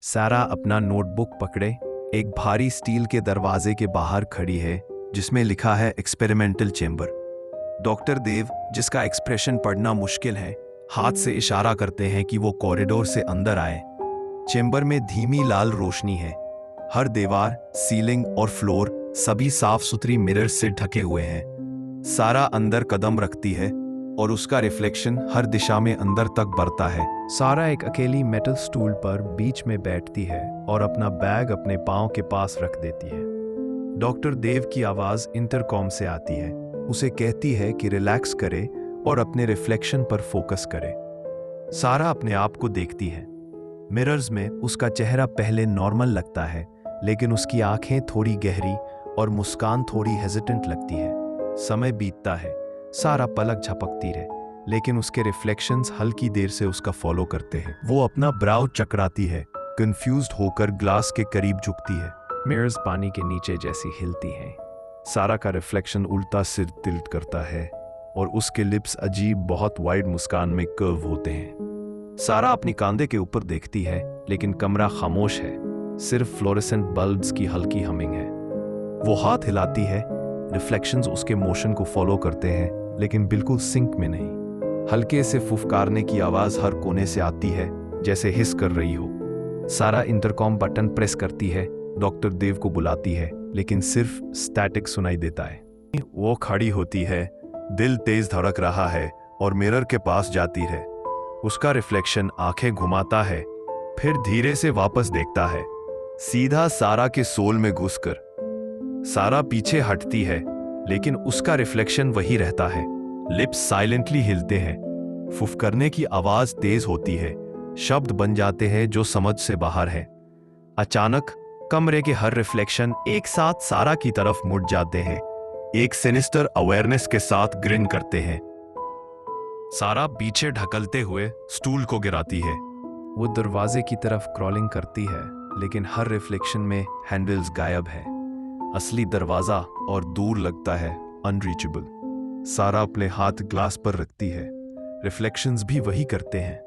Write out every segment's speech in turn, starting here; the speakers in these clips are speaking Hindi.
सारा अपना नोटबुक पकड़े एक भारी स्टील के दरवाजे के बाहर खड़ी है जिसमें लिखा है एक्सपेरिमेंटल चेंबर। डॉक्टर देव, जिसका एक्सप्रेशन पढ़ना मुश्किल है, हाथ से इशारा करते हैं कि वो कॉरिडोर से अंदर आए। चेंबर में धीमी लाल रोशनी है। हर दीवार, सीलिंग और फ्लोर सभी साफ सुथरी मिरर से ढके हुए हैं। सारा अंदर कदम रखती है और उसका रिफ्लेक्शन हर दिशा में अंदर तक बढ़ता है। सारा एक अकेली मेटल स्टूल पर बीच में बैठती है और अपना बैग अपने पांव के पास रख देती है। डॉक्टर देव की आवाज इंटरकॉम से आती है। उसे कहती है कि रिलैक्स करे और अपने रिफ्लेक्शन पर फोकस करे। सारा अपने आप को देखती है। मिरर्स में उसका चेहरा पहले नॉर्मल लगता है, लेकिन उसकी आंखें थोड़ी गहरी और मुस्कान थोड़ी हेजिटेंट लगती है। समय बीतता है, सारा पलक झपकती रहे, लेकिन उसके रिफ्लेक्शंस हल्की देर से उसका फॉलो करते हैं। वो अपना ब्राउ चकराती है, कंफ्यूज्ड होकर ग्लास के करीब झुकती है। मिरर्स पानी के नीचे जैसी हिलती हैं। सारा का रिफ्लेक्शन उल्टा सिर टिल्ट करता है और उसके लिप्स अजीब बहुत वाइड मुस्कान में कर्व होते हैं। सारा अपनी कांधे के ऊपर देखती है, लेकिन कमरा खामोश है। सिर्फ फ्लोरेसेंट बल्ब्स की हल्की हमिंग है। वो हाथ हिलाती है, रिफ्लेक्शंस उसके मोशन को फॉलो करते हैं, लेकिन बिल्कुल सिंक में नहीं। हल्के से फुफकारने की आवाज हर कोने से आती है, जैसे हिस कर रही हो। सारा इंटरकॉम बटन प्रेस करती है, डॉक्टर देव को बुलाती है, लेकिन सिर्फ स्टैटिक सुनाई देता है। वो खड़ी होती है, दिल तेज धड़क रहा है और मिरर के पास जाती है। उसका रिफ्लेक्शन आंखें घुमाता है, फिर धीरे से वापस देखता है, सीधा सारा के सोल में घुसकर। सारा पीछे हटती है, लेकिन उसका रिफ्लेक्शन वही रहता है। लिप्स साइलेंटली हिलते हैं, फुफकारने की आवाज तेज होती है, शब्द बन जाते हैं जो समझ से बाहर है। अचानक कमरे के हर रिफ्लेक्शन एक साथ सारा की तरफ मुड़ जाते हैं, एक सिनिस्टर अवेयरनेस के साथ ग्रिन करते हैं। सारा पीछे ढकलते हुए स्टूल को गिराती है। वो दरवाजे की तरफ क्रॉलिंग करती है, लेकिन हर रिफ्लेक्शन में हैंडल्स गायब है। असली दरवाजा और दूर लगता है, अनरीचेबल। सारा अपने हाथ ग्लास पर रखती है। रिफ्लेक्शंस भी वही करते हैं,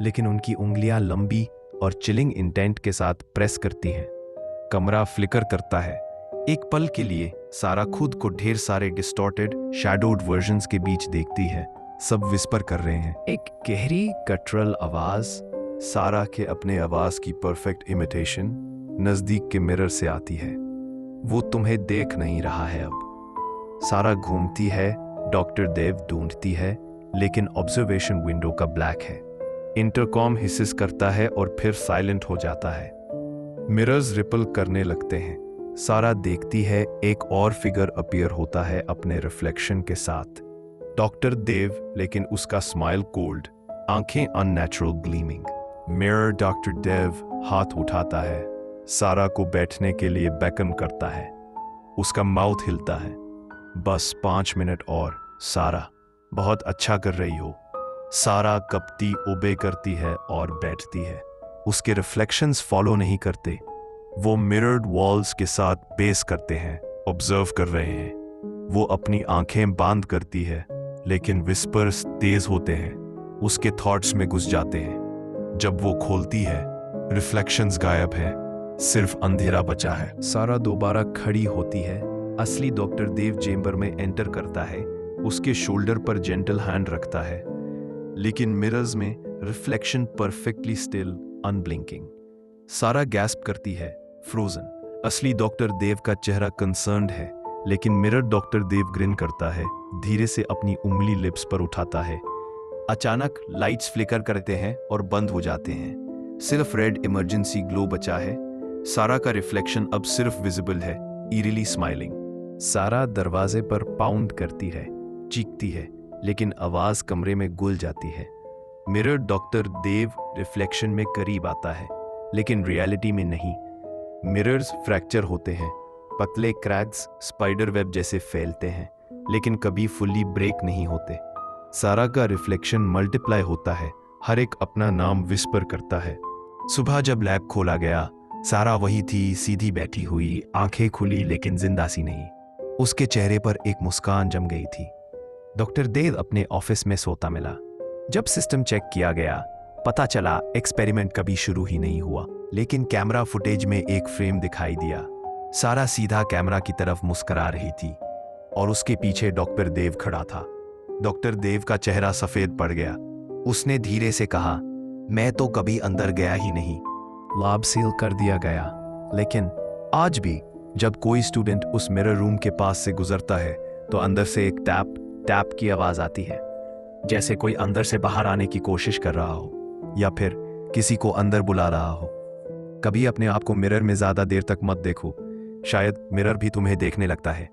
लेकिन उनकी उंगलियां लंबी और चिलिंग इंटेंट के साथ प्रेस करती हैं। कमरा फ्लिकर करता है। एक पल के लिए सारा खुद को ढेर सारे डिस्टॉर्टेड, शैडोड वर्जन्स के बीच देखती है। सब विस्पर कर रहे हैं। एक गहरी गटरल आवाज, सारा के अपने आवाज की परफेक्ट इमिटेशन, नजदीक के मिरर से आती है। वो तुम्हें देख नहीं रहा है अब। सारा घूमती है, डॉक्टर देव ढूंढती है, लेकिन ऑब्जर्वेशन विंडो का ब्लैक है। इंटरकॉम हिसिस करता है और फिर साइलेंट हो जाता है। मिरर्स रिपल करने लगते हैं। सारा देखती है, एक और फिगर अपीयर होता है अपने रिफ्लेक्शन के साथ। डॉक्टर देव, लेकिन उसका स्माइल कोल्ड, आंखें अननेचुरल ग्लीमिंग। मिरर डॉक्टर देव हाथ उठाता है, सारा को बैठने के लिए बेकन करता है। उसका माउथ हिलता है। बस 5 मिनट और। सारा, बहुत अच्छा कर रही हो। सारा कपटी ओबे करती है और बैठती है। उसके रिफ्लेक्शंस फॉलो नहीं करते। वो मिरर्ड वॉल्स के साथ बेस करते हैं, ऑब्जर्व कर रहे हैं। वो अपनी आंखें बांद करती है, लेकिन विस्पर्स तेज होते हैं, उसके थॉट्स में घुस जाते हैं। जब वो खोलती है, रिफ्लेक्शंस गायब है, सिर्फ अंधेरा बचा है। सारा दोबारा खड़ी होती है। असली डॉक्टर देव चेंबर में एंटर करता है। उसके शोल्डर पर जेंटल हैंड रखता है, लेकिन मिरर्स में रिफ्लेक्शन परफेक्टली स्टिल, अनब्लिंकिंग। सारा गैस्प करती है, फ्रोजन। असली डॉक्टर देव का चेहरा कंसर्न्ड है, लेकिन मिरर डॉक्टर देव ग्रिन करता है, धीरे से अपनी उंगली लिप्स पर उठाता है। अचानक लाइट्स फ्लिकर करते हैं और बंद हो जाते हैं। सिर्फ रेड इमरजेंसी ग्लो बचा है। सारा का रिफ्लेक्शन अब सिर्फ विजिबल है, ईरिली स्माइलिंग। सारा दरवाजे पर पाउंड करती है, चीखती है, लेकिन आवाज कमरे में घुल जाती है। मिरर डॉक्टर देव रिफ्लेक्शन में करीब आता है, लेकिन रियलिटी में नहीं। मिरर्स फ्रैक्चर होते हैं, पतले क्रैक्स स्पाइडर वेब जैसे फैलते हैं, लेकिन कभी फुल्ली ब्रेक नहीं होते। सारा का रिफ्लेक्शन मल्टीप्लाई होता है, हर एक अपना नाम विस्पर करता है। सुबह जब लैब खोला गया, सारा वही थी, सीधी बैठी हुई, आंखें खुली लेकिन जिंदा सी नहीं। उसके चेहरे पर एक मुस्कान जम गई थी। डॉक्टर देव अपने ऑफिस में सोता मिला। जब सिस्टम चेक किया गया, पता चला एक्सपेरिमेंट कभी शुरू ही नहीं हुआ। लेकिन कैमरा फुटेज में एक फ्रेम दिखाई दिया। सारा सीधा कैमरा की तरफ मुस्कुरा रही थी और उसके पीछे डॉक्टर देव खड़ा था। डॉक्टर देव का चेहरा सफेद पड़ गया। उसने धीरे से कहा, मैं तो कभी अंदर गया ही नहीं। लैब सील कर दिया गया। लेकिन आज भी जब कोई स्टूडेंट उस मिरर रूम के पास से गुजरता है तो अंदर से एक टैप टैप की आवाज आती है, जैसे कोई अंदर से बाहर आने की कोशिश कर रहा हो या फिर किसी को अंदर बुला रहा हो। कभी अपने आप को मिरर में ज्यादा देर तक मत देखो, शायद मिरर भी तुम्हें देखने लगता है।